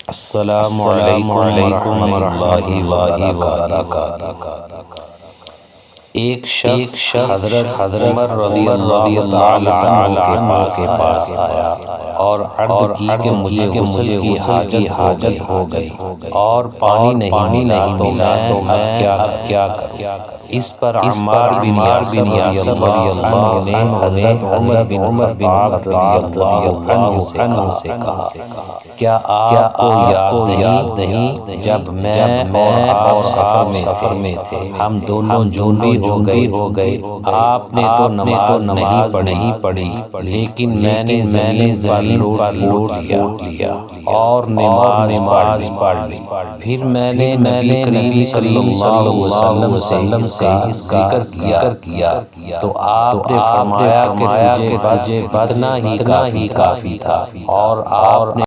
السلام علیکم ورحمۃ اللہ وبرکاتہ۔ ایک شخص حضرت عمر رضی اللہ تعالی عنہ کے پاس آیا اور عرض کی کہ مجھے غسل کی حاجت ہو گئی اور پانی نہیں ملا تو میں کیا کروں؟ اس پر عمار بن یاسر رضی اللہ عنہ نے حضرت عمر بن خطاب رضی اللہ عنہ سے کہا، کیا آپ کو یاد نہیں جب میں اور آپ سفر میں تھے، ہم دونوں جنوبی ہو گئے، آپ نے تو نماز نہیں پڑھی لیکن میں نے زمین پر لوٹ لیا اور نماز پڑھ لی۔ پھر میں نے نبی کریم صلی اللہ علیہ وسلم سے اس کا ذکر کیا تو آپ نے فرمایا کہ تجھے بس اتنا ہی کافی تھا اور آپ نے